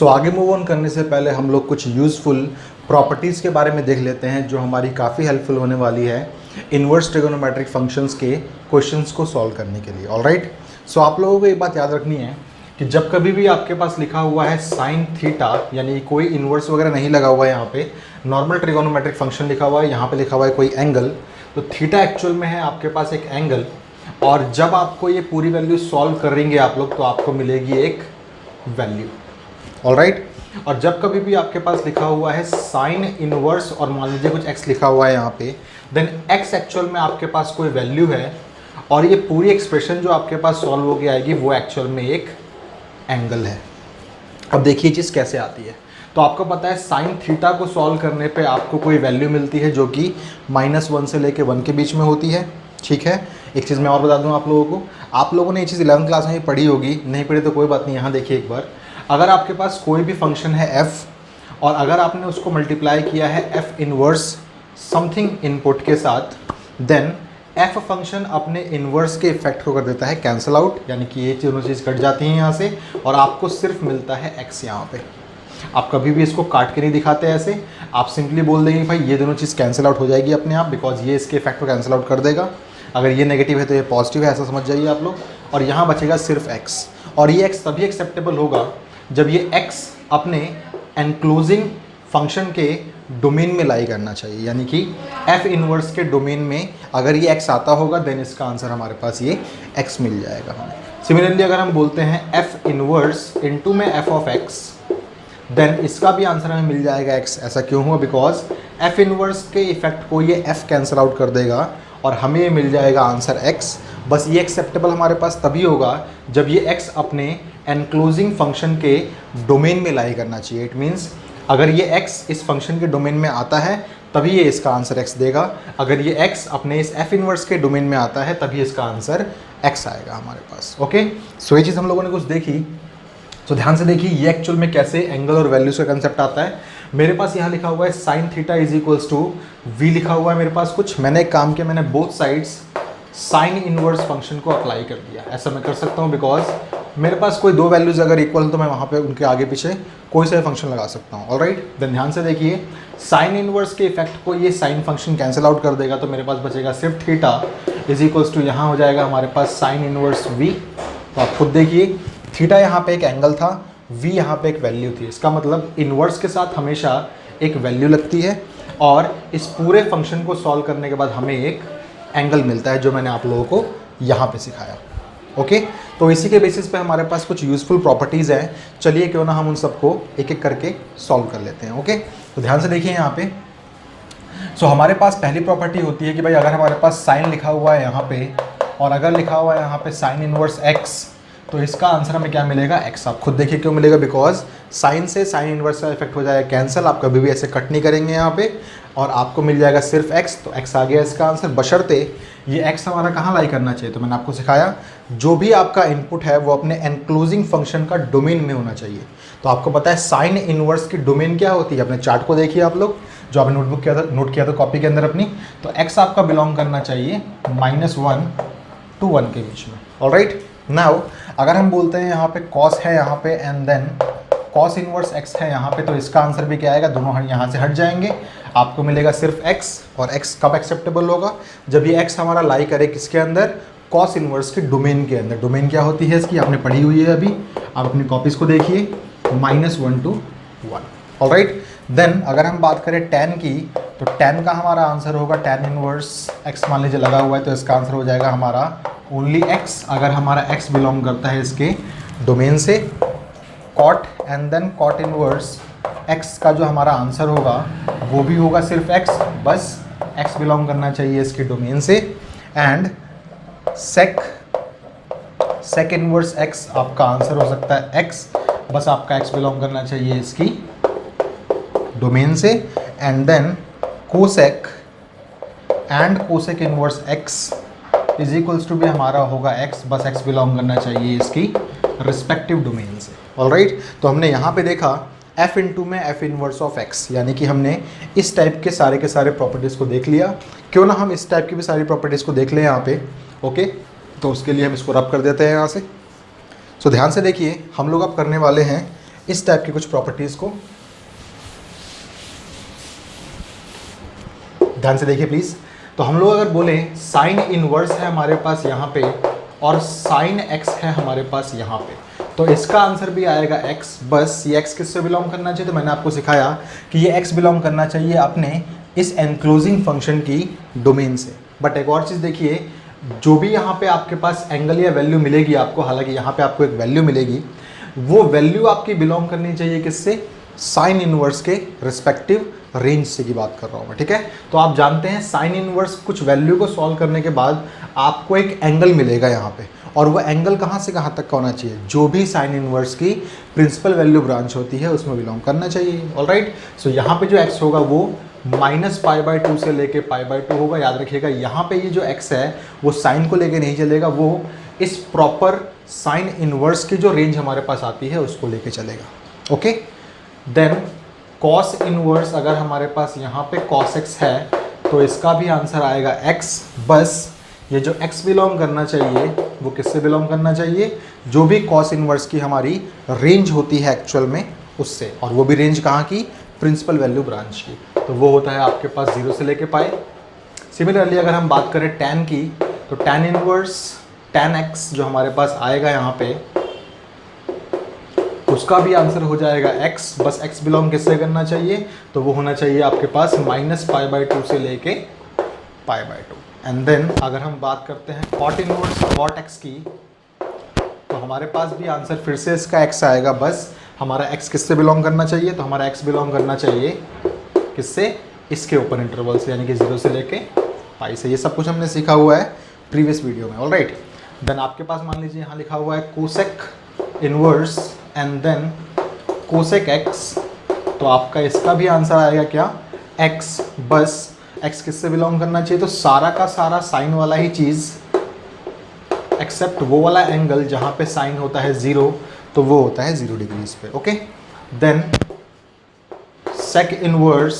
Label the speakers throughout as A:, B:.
A: आगे move on करने से पहले हम लोग कुछ यूज़फुल प्रॉपर्टीज़ के बारे में देख लेते हैं जो हमारी काफ़ी हेल्पफुल होने वाली है इन्वर्स ट्रिगोनोमेट्रिक फंक्शंस के क्वेश्चंस को सॉल्व करने के लिए। ऑलराइट, सो आप लोगों को एक बात याद रखनी है कि जब कभी भी आपके पास लिखा हुआ है साइन थीटा, यानी कोई इन्वर्स वगैरह नहीं लगा हुआ है, यहाँ पे नॉर्मल ट्रिगोनोमेट्रिक फंक्शन लिखा हुआ है, यहाँ पे लिखा हुआ है कोई एंगल, तो थीटा एक्चुअल में है आपके पास एक एंगल। और जब आपको ये पूरी वैल्यू सॉल्व करेंगे आप लोग तो आपको मिलेगी एक वैल्यू। ऑलराइट, और जब कभी भी आपके पास लिखा हुआ है साइन इनवर्स और मान लीजिए कुछ x लिखा हुआ है यहाँ पे, देन x एक्चुअल में आपके पास कोई वैल्यू है और ये पूरी एक्सप्रेशन जो आपके पास सॉल्व होके आएगी वो एक्चुअल में एक एंगल है। अब देखिए चीज़ कैसे आती है। तो आपको पता है साइन थीटा को सॉल्व करने पे आपको कोई वैल्यू मिलती है जो कि -1 से लेके 1 के बीच में होती है। ठीक है, एक चीज़ मैं और बता दूँ आप लोगों को, आप लोगों ने ये चीज़ 11th क्लास में ही पढ़ी होगी, नहीं पढ़ी तो कोई बात नहीं, यहाँ देखिए एक बार। अगर आपके पास कोई भी फंक्शन है f और अगर आपने उसको मल्टीप्लाई किया है f इनवर्स समथिंग इनपुट के साथ, देन f फंक्शन अपने इनवर्स के इफेक्ट को कर देता है कैंसिल आउट, यानी कि ये दोनों चीज़ कट जाती हैं यहाँ से और आपको सिर्फ मिलता है x यहाँ पे। आप कभी भी इसको काट के नहीं दिखाते ऐसे, आप सिंपली बोल देंगे भाई ये दोनों चीज़ कैंसिल आउट हो जाएगी अपने आप, बिकॉज ये इसके इफेक्ट को कैंसिल आउट कर देगा। अगर ये नेगेटिव है तो ये पॉजिटिव है, ऐसा समझ जाइए आप लोग। और यहाँ बचेगा सिर्फ x, और ये x तभी एक्सेप्टेबल होगा जब ये x अपने एनक्लोजिंग फंक्शन के डोमेन में लाई करना चाहिए, यानी कि f इनवर्स के डोमेन में अगर ये x आता होगा देन इसका आंसर हमारे पास ये x मिल जाएगा हमें। सिमिलरली अगर हम बोलते हैं f इनवर्स इनटू में f ऑफ x, देन इसका भी आंसर हमें मिल जाएगा x। ऐसा क्यों हुआ? बिकॉज f इनवर्स के इफेक्ट को ये f कैंसिल आउट कर देगा और हमें ये मिल जाएगा आंसर x। बस ये एक्सेप्टेबल हमारे पास तभी होगा जब ये x अपने एनक्लोजिंग फंक्शन के डोमेन में लाई करना चाहिए। इट मीन्स अगर ये x इस फंक्शन के डोमेन में आता है तभी ये इसका आंसर x देगा, अगर ये x अपने इस f इनवर्स के डोमेन में आता है तभी इसका आंसर x आएगा हमारे पास। ओके, सो ये चीज़ हम लोगों ने कुछ देखी। तो ध्यान से देखिए ये एक्चुअल में कैसे एंगल और वैल्यूज का कंसेप्ट आता है। मेरे पास यहाँ लिखा हुआ है sine theta is equals to v लिखा हुआ है मेरे पास कुछ। मैंने एक काम किया, मैंने both sides sine inverse function को अप्लाई कर दिया। ऐसा मैं कर सकता हूँ बिकॉज मेरे पास कोई दो वैल्यूज़ अगर इक्वल हो तो मैं वहाँ पे उनके आगे पीछे कोई सा फंक्शन लगा सकता हूँ। ऑलराइट, देन ध्यान से देखिए साइन इनवर्स के इफेक्ट को ये साइन फंक्शन कैंसिल आउट कर देगा, तो मेरे पास बचेगा सिर्फ थीटा इज इक्वल्स टू यहाँ हो जाएगा हमारे पास साइन इनवर्स v। तो आप खुद देखिए थीटा यहाँ पे एक एंगल था, v यहाँ पे एक वैल्यू थी। इसका मतलब इनवर्स के साथ हमेशा एक वैल्यू लगती है और इस पूरे फंक्शन को सॉल्व करने के बाद हमें एक एंगल मिलता है जो मैंने आप लोगों को यहाँ पे सिखाया। ओके, तो इसी के बेसिस पे हमारे पास कुछ यूज़फुल प्रॉपर्टीज़ हैं। चलिए क्यों ना हम उन सबको एक एक करके सॉल्व कर लेते हैं। ओके, तो ध्यान से देखिए यहाँ पे। सो हमारे पास पहली प्रॉपर्टी होती है कि भाई अगर हमारे पास साइन लिखा हुआ है यहाँ पे और अगर लिखा हुआ है यहाँ पे साइन इनवर्स x, तो इसका आंसर हमें क्या मिलेगा? x। आप खुद देखिए क्यों मिलेगा, बिकॉज साइन से साइन इनवर्स का इफेक्ट हो जाएगा कैंसिल, आप कभी भी ऐसे कट नहीं करेंगे यहाँ पे और आपको मिल जाएगा सिर्फ x। तो x आ गया इसका आंसर, बशर्ते ये x हमारा कहाँ लाई करना चाहिए। तो मैंने आपको सिखाया जो भी आपका इनपुट है वो अपने एनक्लोजिंग फंक्शन का डोमेन में होना चाहिए। तो आपको पता है साइन इनवर्स की डोमेन क्या होती है, अपने चार्ट को देखिए आप लोग जो आपने नोट किया था कॉपी के अंदर अपनी। तो x आपका बिलोंग करना चाहिए -1 to 1 के बीच में। ऑलराइट, नाउ अगर हम बोलते हैं यहाँ पे cos है यहाँ पे and then cos inverse x है यहाँ पे, तो इसका आंसर भी क्या आएगा? दोनों यहाँ से हट जाएंगे, आपको मिलेगा सिर्फ x। और x कब एक्सेप्टेबल होगा? जब ये x हमारा लाई करे किसके अंदर? cos इनवर्स के डोमेन के अंदर। डोमेन क्या होती है इसकी आपने पढ़ी हुई है अभी, आप अपनी कॉपीज़ को देखिए, -1 to 1। ऑलराइट, देन अगर हम बात करें tan की, तो tan का हमारा आंसर होगा tan इनवर्स x मान लीजिए लगा हुआ है, तो इसका आंसर हो जाएगा हमारा ओनली x। अगर हमारा x बिलोंग करता है इसके डोमेन से, cot and then cot inverse x का जो हमारा आंसर होगा वो भी होगा सिर्फ x। बस x बिलोंग करना चाहिए इसके डोमेन से। एंड sec इनवर्स x आपका आंसर हो सकता है x, बस आपका x बिलोंग करना चाहिए इसकी डोमेन से। And then cosec inverse x is equals to भी हमारा होगा x, बस x बिलोंग करना चाहिए इसकी रिस्पेक्टिव डोमेन से। ऑलराइट, तो हमने यहाँ पे देखा f इंटू में f इनवर्स ऑफ x, यानी कि हमने इस टाइप के सारे प्रॉपर्टीज़ को देख लिया। क्यों ना हम इस टाइप की भी सारी प्रॉपर्टीज़ को देख लें यहाँ पे। ओके, तो उसके लिए हम इसको रब कर देते हैं यहाँ से। सो ध्यान से देखिए हम लोग अब करने वाले हैं इस टाइप की कुछ प्रॉपर्टीज़ को ध्यान से देखिए प्लीज़। तो हम लोग अगर बोले साइन इनवर्स है हमारे पास यहाँ पे और साइन एक्स है हमारे पास यहाँ पे, तो इसका आंसर भी आएगा x। बस ये x किससे बिलोंग करना चाहिए, तो मैंने आपको सिखाया कि ये x बिलोंग करना चाहिए अपने इस एनक्लोजिंग फंक्शन की डोमेन से। बट एक और चीज़ देखिए, जो भी यहाँ पे आपके पास एंगल या वैल्यू मिलेगी आपको, हालांकि यहाँ पे आपको एक वैल्यू मिलेगी, वो वैल्यू आपकी बिलोंग करनी चाहिए किससे, साइन इनवर्स के रिस्पेक्टिव रेंज से की बात कर रहा हूँ मैं, ठीक है। तो आप जानते हैं साइन इनवर्स कुछ वैल्यू को सॉल्व करने के बाद आपको एक एंगल मिलेगा यहाँ पे, और वो एंगल कहाँ से कहाँ तक का होना चाहिए, जो भी साइन इनवर्स की प्रिंसिपल वैल्यू ब्रांच होती है उसमें बिलोंग करना चाहिए। ऑलराइट, सो यहाँ पे जो x होगा वो -π/2 से लेके π/2 होगा। याद रखिएगा यहाँ पे ये जो x है वो साइन को लेके नहीं चलेगा, वो इस प्रॉपर साइन इनवर्स की जो रेंज हमारे पास आती है उसको लेके चलेगा। ओके, देन कॉस इनवर्स अगर हमारे पास यहाँ पे cos x है तो इसका भी आंसर आएगा x। बस ये जो x बिलोंग करना चाहिए वो किससे बिलोंग करना चाहिए, जो भी कॉस इनवर्स की हमारी रेंज होती है एक्चुअल में उससे, और वो भी रेंज कहाँ की, प्रिंसिपल वैल्यू ब्रांच की, तो वो होता है आपके पास 0 से लेके पाई। सिमिलरली अगर हम बात करें tan की, तो tan इनवर्स tan x जो हमारे पास आएगा यहाँ पे, उसका भी आंसर हो जाएगा x। बस x बिलोंग किससे करना चाहिए, तो वो होना चाहिए आपके पास -π/2 से लेके π/2। एंड देन अगर हम बात करते हैं cot इनवर्स cot x की, तो हमारे पास भी आंसर फिर से इसका x आएगा। बस हमारा x किससे बिलोंग करना चाहिए, तो हमारा x बिलोंग करना चाहिए किससे, इसके ओपन इंटरवल से, यानी कि 0 से लेके पाई से। ये सब कुछ हमने सीखा हुआ है प्रीवियस वीडियो में। ऑलराइट, देन आपके पास मान लीजिए यहाँ लिखा हुआ है cosec inverse and then cosec x, तो आपका इसका भी आंसर आएगा क्या, x। बस x किससे बिलोंग करना चाहिए, तो सारा का सारा साइन वाला ही चीज़ एक्सेप्ट वो वाला एंगल जहाँ पे साइन होता है 0, तो वो होता है 0 डिग्रीज पे। Okay, then sec inverse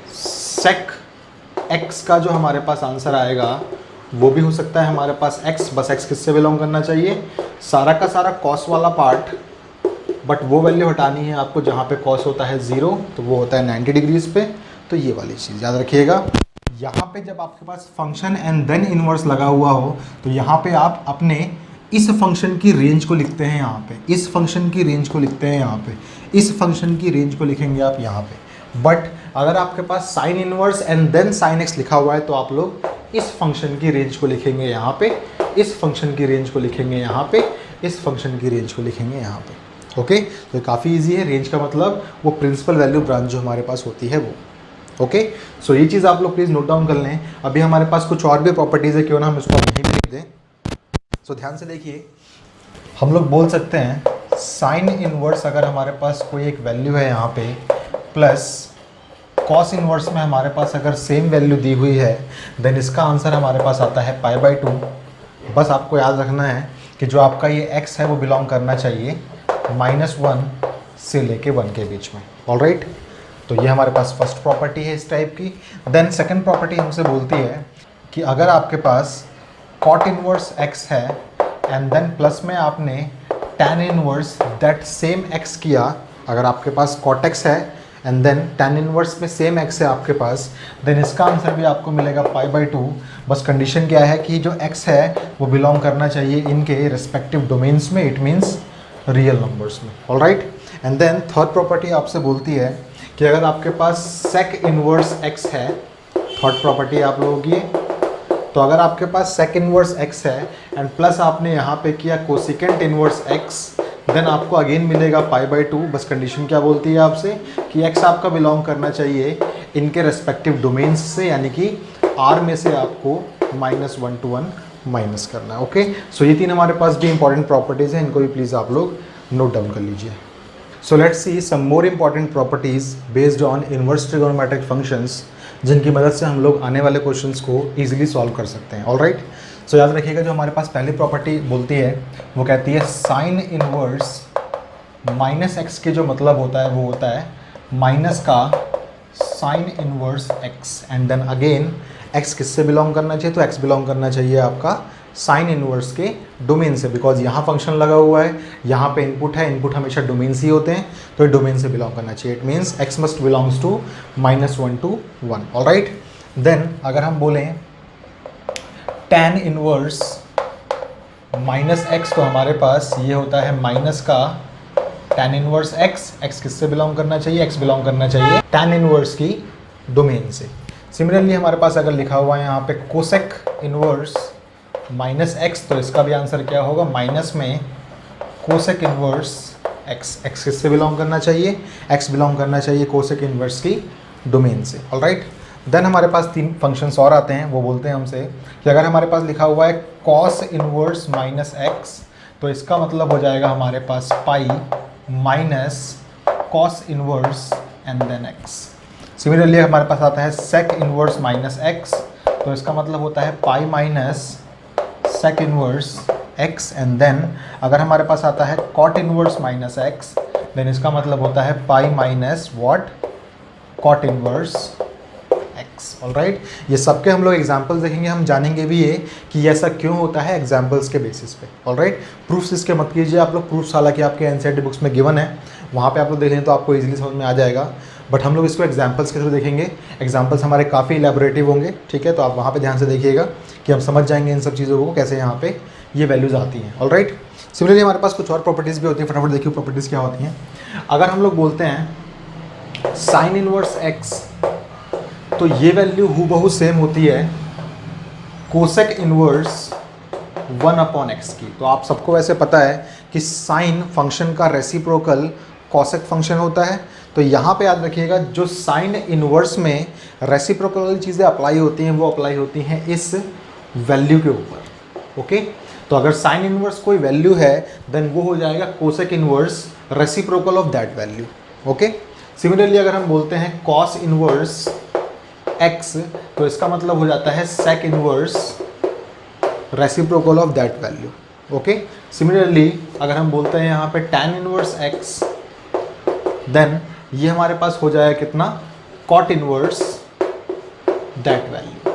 A: sec x का जो हमारे पास आंसर आएगा वो भी हो सकता है हमारे पास x। बस x किससे बिलोंग करना चाहिए, सारा का सारा कॉस वाला पार्ट, बट वो वैल्यू हटानी है आपको जहाँ पे कॉस होता है 0, तो वो होता है 90 डिग्रीज पे। तो ये वाली चीज़ याद रखिएगा। यहाँ पे जब आपके पास फंक्शन एंड देन इनवर्स लगा हुआ हो, तो यहाँ पे आप अपने इस फंक्शन की रेंज को लिखते हैं यहाँ पे, इस फंक्शन की रेंज को लिखते हैं यहाँ पे, इस फंक्शन की रेंज को लिखेंगे आप यहाँ पे। बट अगर आपके पास sine inverse and then sine x लिखा हुआ है, तो आप लोग इस फंक्शन की रेंज को लिखेंगे यहाँ पे, इस फंक्शन की रेंज को लिखेंगे यहाँ पे, इस फंक्शन की रेंज को लिखेंगे यहाँ पे। ओके, तो काफ़ी इजी है। रेंज का मतलब वो प्रिंसिपल वैल्यू ब्रांच जो हमारे पास होती है वो। ओके, सो ये चीज़ आप लोग प्लीज़ नोट डाउन कर लें। अभी हमारे पास कुछ और भी प्रॉपर्टीज़ है, क्यों ना हम इसको यहीं लिख दें। सो ध्यान से देखिए, हम लोग बोल सकते हैं साइन इनवर्स अगर हमारे पास कोई एक वैल्यू है यहाँ पे, प्लस कॉस इनवर्स में हमारे पास अगर सेम वैल्यू दी हुई है, देन इसका आंसर हमारे पास आता है π/2। बस आपको याद रखना है कि जो आपका ये x है वो बिलोंग करना चाहिए -1 से लेके 1 के बीच में। ऑलराइट, तो ये हमारे पास फर्स्ट प्रॉपर्टी है इस टाइप की। देन सेकंड प्रॉपर्टी हमसे बोलती है कि अगर आपके पास cot इनवर्स x है एंड देन प्लस में आपने tan inverse that same x किया, अगर आपके पास cot x है एंड देन tan इनवर्स में सेम x है आपके पास, देन इसका आंसर भी आपको मिलेगा π/2। बस कंडीशन क्या है कि जो x है वो बिलोंग करना चाहिए इनके रिस्पेक्टिव डोमेन्स में, इट मीन्स रियल नंबर्स में। Alright, and then third property आपसे बोलती है कि अगर आपके पास सेक इनवर्स x है, थर्ड प्रॉपर्टी आप लोगों की, तो अगर आपके पास सेक इनवर्स x है एंड प्लस आपने यहाँ पे किया कोसिकेंट इनवर्स x, देन आपको अगेन मिलेगा π/2। बस कंडीशन क्या बोलती है आपसे कि x आपका बिलोंग करना चाहिए इनके रेस्पेक्टिव डोमेन्स से, यानी कि r में से आपको -1 to 1 माइनस करना है। ओके, सो ये तीन हमारे पास भी इंपॉर्टेंट प्रॉपर्टीज़ हैं, इनको भी प्लीज़ आप लोग नोट डाउन कर लीजिए। So let's see some more important properties based on inverse trigonometric functions, जिनकी मदद से हम लोग आने वाले क्वेश्चंस को ईजिली सॉल्व कर सकते हैं। ऑलराइट, सो याद रखिएगा, जो हमारे पास पहली प्रॉपर्टी बोलती है वो कहती है साइन इनवर्स -x के जो मतलब होता है वो होता है माइनस का sine inverse x, and then again x किससे बिलोंग करना चाहिए, तो x बिलोंग करना चाहिए आपका साइन इनवर्स के डोमेन से, बिकॉज यहाँ फंक्शन लगा हुआ है, यहाँ पे इनपुट है, इनपुट हमेशा डोमेन से ही होते हैं, तो ये डोमेन से बिलोंग करना चाहिए। It means x must belongs to -1 to 1। Alright, then अगर हम बोलें tan इनवर्स -x, तो हमारे पास ये होता है माइनस का tan इनवर्स x किससे बिलोंग करना चाहिए, x बिलोंग करना चाहिए tan इनवर्स की डोमेन से। सिमिलरली हमारे पास अगर लिखा हुआ है यहाँ पे कोसेक इनवर्स -x, तो इसका भी आंसर क्या होगा, माइनस में कोसेक इनवर्स x किससे बिलोंग करना चाहिए, x बिलोंग करना चाहिए कोसेक इनवर्स की डोमेन से। ऑलराइट, देन हमारे पास 3 फंक्शंस और आते हैं। वो बोलते हैं हमसे कि अगर हमारे पास लिखा हुआ है cos इनवर्स -x, तो इसका मतलब हो जाएगा हमारे पास pi minus cos inverse and then x। Similarly हमारे पास आता है sec इनवर्स -x, तो इसका मतलब होता है pi minus sec inverse x and then अगर हमारे पास आता है cot इनवर्स -x, देन इसका मतलब होता है pi minus what, cot inverse x। Alright, ये सबके हम लोग एग्जांपल्स देखेंगे, हम जानेंगे भी ये कि ऐसा क्यों होता है एग्जांपल्स के बेसिस पे। ऑलराइट, प्रूफ्स इसके मत कीजिए आप लोग, प्रूफ्स हालांकि आपके एनसीईआरटी बुक्स में गिवन है, वहाँ पे आप लोग देख लें तो आपको इजीली समझ में आ जाएगा, बट हम लोग इसको एग्जांपल्स के थ्रू देखेंगे। एग्जांपल्स हमारे काफ़ी इलेबोरेटिव होंगे, ठीक है, तो आप वहाँ पे ध्यान से देखिएगा कि हम समझ जाएंगे इन सब चीज़ों को कैसे यहाँ पे ये वैल्यूज़ आती हैं। ऑलराइट, सिमिलरली हमारे पास कुछ और प्रॉपर्टीज़ भी होती हैं, फटाफट देखिए प्रॉपर्टीज़ क्या होती हैं। अगर हम लोग बोलते हैं साइन इनवर्स x, तो ये वैल्यू हूबहू सेम होती है कोसेक इनवर्स 1/x की। तो आप सबको वैसे पता है कि साइन फंक्शन का रेसिप्रोकल कॉसेक फंक्शन होता है, तो यहाँ पे याद रखिएगा जो साइन इनवर्स में रेसिप्रोकल चीज़ें अप्लाई होती हैं वो अप्लाई होती हैं इस वैल्यू के ऊपर। ओके, तो अगर साइन इनवर्स कोई वैल्यू है देन वो हो जाएगा cosec inverse reciprocal of that value. Okay, similarly अगर हम बोलते हैं कॉस इनवर्स x, तो इसका मतलब हो जाता है sec inverse reciprocal of that value. Okay, similarly अगर हम बोलते हैं यहाँ पे tan इनवर्स x, देन ये हमारे पास हो जाएगा कितना, cot inverse that value.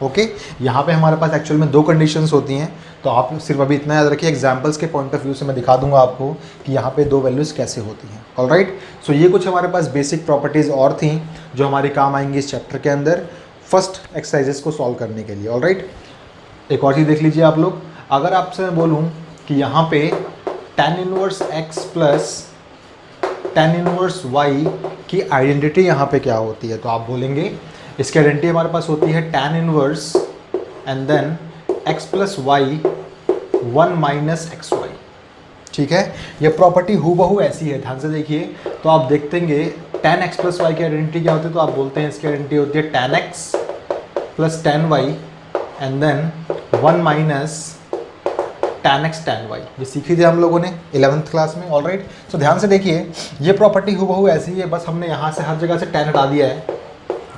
A: Okay, यहाँ पे हमारे पास एक्चुअल में 2 कंडीशंस होती हैं, तो आप सिर्फ अभी इतना याद रखिए, एग्जांपल्स के पॉइंट ऑफ व्यू से मैं दिखा दूंगा आपको कि यहाँ पे 2 वैल्यूज़ कैसे होती हैं। ऑलराइट, सो ये कुछ हमारे पास बेसिक प्रॉपर्टीज़ और थी जो हमारे काम आएंगी इस चैप्टर के अंदर फर्स्ट एक्सरसाइजेस को सॉल्व करने के लिए। ऑलराइट, एक और चीज़ देख लीजिए आप लोग, अगर आपसे मैं बोलूँ कि यहाँ पे tan inverse x plus tan inverse y की आइडेंटिटी यहाँ पे क्या होती है, तो आप बोलेंगे इसकी आइडेंटिटी हमारे पास होती है tan inverse and then x plus y 1 minus x y. ठीक है, ये प्रॉपर्टी हूबहू ऐसी है, ध्यान से देखिए, तो आप देखेंगे tan x प्लस वाई की आइडेंटिटी क्या होती है, तो आप बोलते हैं इसकी आइडेंटिटी होती है tan x plus tan y and then 1 minus tan x tan y। ये सीखी थी हम लोगों ने 11th क्लास में। ऑलराइट, तो ध्यान से देखिए, ये प्रॉपर्टी हूबहू ऐसी है, बस हमने यहाँ से हर जगह से tan हटा दिया है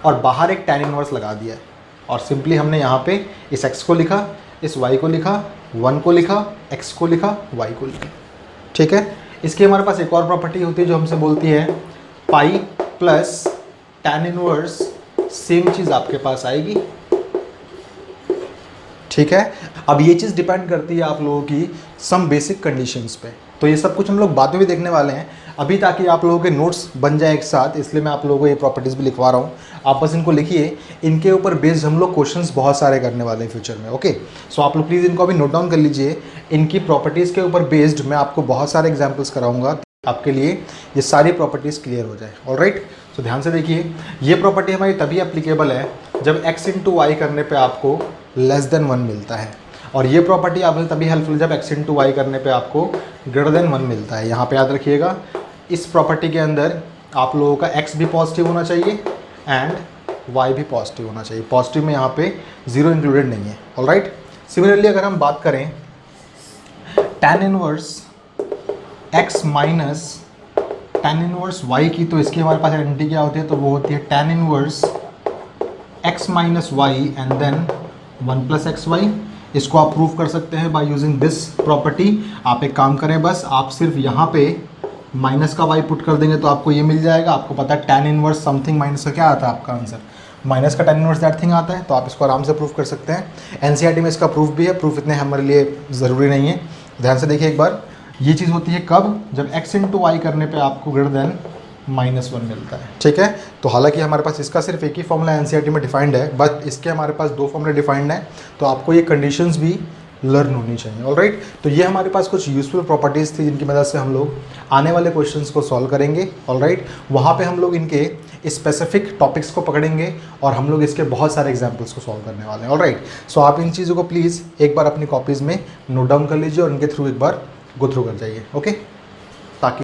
A: और बाहर एक tan इनवर्स लगा दिया है, और सिंपली हमने यहाँ पे इस x को लिखा, इस y को लिखा, 1 को लिखा, x को लिखा, y को लिखा। ठीक है, इसकी हमारे पास एक और प्रॉपर्टी होती है जो हमसे बोलती है pi plus tan inverse, same चीज़ आपके पास आएगी। ठीक है, अब ये चीज़ डिपेंड करती है आप लोगों की सम बेसिक कंडीशंस पे, तो ये सब कुछ हम लोग बाद में भी देखने वाले हैं अभी, ताकि आप लोगों के नोट्स बन जाए एक साथ, इसलिए मैं आप लोगों को ये प्रॉपर्टीज़ भी लिखवा रहा हूँ। आप बस इनको लिखिए, इनके ऊपर बेस्ड हम लोग क्वेश्चंस बहुत सारे करने वाले हैं फ्यूचर में। ओके, सो आप लोग प्लीज़ इनको अभी नोट डाउन कर लीजिए, इनकी प्रॉपर्टीज़ के ऊपर बेस्ड मैं आपको बहुत सारे एग्जाम्पल्स कराऊंगा, आपके लिए ये सारी प्रॉपर्टीज़ क्लियर हो जाए। ऑलराइट, सो ध्यान से देखिए, ये प्रॉपर्टी हमारी तभी एप्लीकेबल है जब x इंटू वाई करने पे आपको लेस देन 1 मिलता है, और ये प्रॉपर्टी आपसे तभी हेल्पफुल जब x इंटू वाई करने पे आपको ग्रेटर देन 1 मिलता है। यहाँ पे याद रखिएगा, इस प्रॉपर्टी के अंदर आप लोगों का x भी पॉजिटिव होना चाहिए एंड y भी पॉजिटिव होना चाहिए। पॉजिटिव में यहाँ पे 0 इंक्लूडेड नहीं है। ऑलराइट, सिमिलरली अगर हम बात करें tan inverse x minus tan inverse y की, तो इसकी हमारे पास आइडेंटिटी क्या होती है, तो वो होती है tan inverse x minus y and then 1 plus x y. इसको आप प्रूव कर सकते हैं बाय यूजिंग दिस प्रॉपर्टी। आप एक काम करें, बस आप सिर्फ यहाँ पे माइनस का y पुट कर देंगे तो आपको ये मिल जाएगा। आपको पता है tan इनवर्स समथिंग माइनस का क्या आता है आपका आंसर माइनस का tan इनवर्स दैट थिंग आता है, तो आप इसको आराम से प्रूव कर सकते हैं। एनसीईआरटी में इसका प्रूफ भी है, प्रूफ इतने हमारे लिए ज़रूरी नहीं है। ध्यान से देखिए एक बार, ये चीज़ होती है कब, जब x इंटू वाई करने पे आपको ग्रेटर देन -1 मिलता है, ठीक है। तो हालांकि हमारे पास इसका सिर्फ एक ही फॉर्मूला एनसीईआरटी में डिफाइंड है, बट इसके हमारे पास 2 फॉर्मूले डिफाइंड हैं, तो आपको ये कंडीशंस भी लर्न होनी चाहिए। ऑलराइट, तो ये हमारे पास कुछ यूजफुल प्रॉपर्टीज़ थी जिनकी मदद से हम लोग आने वाले क्वेश्चंस को सॉल्व करेंगे। ऑलराइट, वहाँ पे हम लोग इनके स्पेसिफिक टॉपिक्स को पकड़ेंगे और हम लोग इसके बहुत सारे एग्जाम्पल्स को सॉल्व करने वाले हैं। ऑलराइट, सो आप इन चीज़ों को प्लीज़ एक बार अपनी कॉपीज़ में नोट डाउन कर लीजिए और इनके थ्रू एक बार गो थ्रू कर जाइए, ओके, ताकि